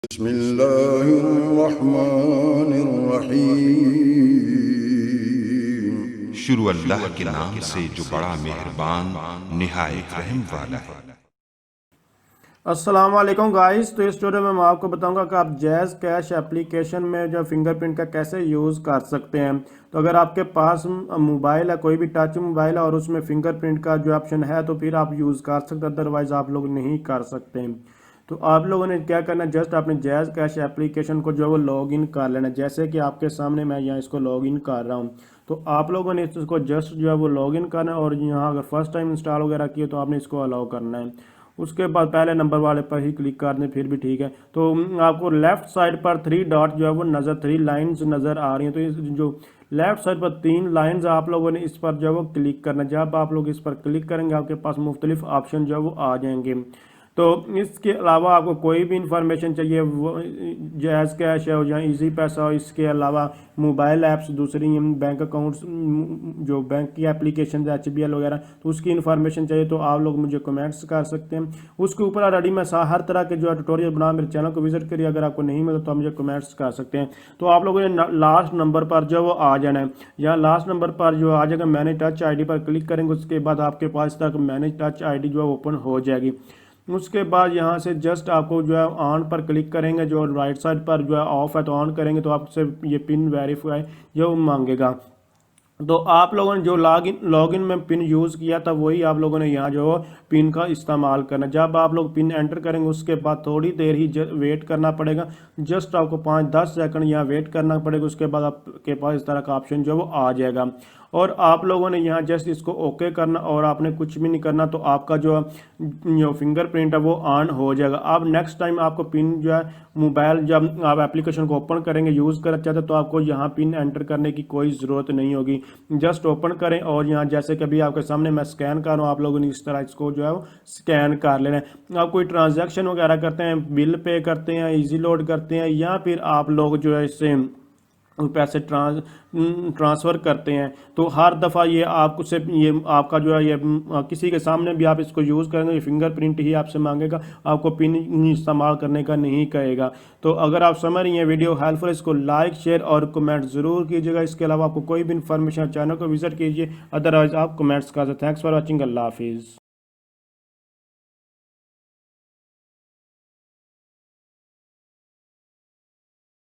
बिस्मिल्लाहिर्रहमानिर्रहीम। शुरू अल्लाह के नाम से जो बड़ा मेहरबान निहायत रहम वाला है। अस्सलाम वालेकुम गाइस। तो इस ट्यूटोरियल में मैं आपको बताऊंगा कि आप जैज़ कैश एप्लीकेशन में जो फिंगरप्रिंट का कैसे यूज़ कर सकते हैं। तो अगर आपके पास मोबाइल है, कोई भी टच मोबाइल है और उसमें फिंगरप्रिंट का जो ऑप्शन है तो फिर आप यूज़ कर सकते हैं, अदरवाइज़ आप लोग नहीं कर सकते हैं। तो आप लोगों ने क्या करना है, जस्ट अपने जैज़ कैश एप्लीकेशन को जो है वो लॉग इन कर लेना है। जैसे कि आपके सामने मैं यहाँ इसको लॉग इन कर रहा हूँ, तो आप लोगों ने इसको जस्ट जो है वो लॉग इन करना है। और यहाँ अगर फर्स्ट टाइम इंस्टॉल वगैरह किए तो आपने इसको अलाउ करना है। उसके बाद पहले नंबर वाले पर ही क्लिक कर दें, फिर भी ठीक है। तो आपको लेफ्ट साइड पर 3 डॉट जो है वो नज़र 3 लाइंस नज़र आ रही हैं। तो इस जो लेफ्ट साइड पर 3 लाइंस आप लोगों ने इस पर जो है वो क्लिक करना है। जब आप लोग इस पर क्लिक करेंगे आपके पास मुख्तलिफ ऑप्शन जो है वो आ जाएंगे। तो इसके अलावा आपको कोई भी इंफॉर्मेशन चाहिए, वो जैज़ कैश है या इजी पैसा हो, इसके अलावा मोबाइल ऐप्स दूसरी बैंक अकाउंट्स, जो बैंक की एप्लीकेशन है HBL वगैरह, तो उसकी इन्फॉर्मेशन चाहिए तो आप लोग मुझे कमेंट्स कर सकते हैं। उसके ऊपर ऑलरेडी मैं हर तरह के जो है ट्यूटोरियल बना, मेरे चैनल को विजिट करिए। अगर आपको नहीं मिला तो आप मुझे कमेंट्स कर सकते हैं। तो आप लोगों ने लास्ट नंबर पर जो वो आ जाना है। यहाँ लास्ट नंबर पर जो आ जाएगा मैनेज टच ID पर क्लिक करेंगे, उसके बाद आपके पास तक मैनेज टच ID जो है ओपन हो जाएगी। उसके बाद यहाँ से जस्ट आपको जो है ऑन पर क्लिक करेंगे, जो राइट साइड पर जो है ऑफ है तो ऑन करेंगे तो आपसे ये पिन वेरीफाई जो मांगेगा। तो आप लोगों ने जो लॉगिन में पिन यूज़ किया था वही आप लोगों ने यहाँ जो पिन का इस्तेमाल करना। जब आप लोग पिन एंटर करेंगे उसके बाद थोड़ी देर ही वेट करना पड़ेगा। जस्ट आपको 5-10 सेकंड यहाँ वेट करना पड़ेगा। उसके बाद आपके पास इस तरह का ऑप्शन जो है वो आ जाएगा और आप लोगों ने यहाँ जस्ट इसको ओके करना और आपने कुछ भी नहीं करना। तो आपका जो फिंगरप्रिंट है वो ऑन हो जाएगा। अब नेक्स्ट टाइम आपको पिन जो है मोबाइल जब आप एप्लीकेशन को ओपन करेंगे यूज़ करना चाहते तो आपको यहाँ पिन एंटर करने की कोई ज़रूरत नहीं होगी। जस्ट ओपन करें और यहाँ जैसे कि अभी आपके सामने मैं स्कैन कर रहा हूँ, आप लोगों ने इस तरह इसको जो है वो स्कैन कर लेना है। आप कोई ट्रांजैक्शन वगैरह करते हैं, बिल पे करते हैं, इजी लोड करते हैं, या फिर आप लोग जो है इससे पैसे ट्रांसफ़र करते हैं, तो हर दफ़ा ये आपको से ये आपका जो है ये किसी के सामने भी आप इसको यूज़ करेंगे, ये फिंगरप्रिंट ही आपसे मांगेगा, आपको पिन इस्तेमाल करने का नहीं कहेगा। तो अगर आप समझ रही हैं वीडियो हेल्पफुल, इसको लाइक शेयर और कमेंट ज़रूर कीजिएगा। इसके अलावा आपको कोई भी इन्फॉर्मेशन चैनल को विजिट कीजिए, अदरवाइज़ आप कमेंट्स कर सकते हैं। Thanks for watching. अल्लाह हाफिज़।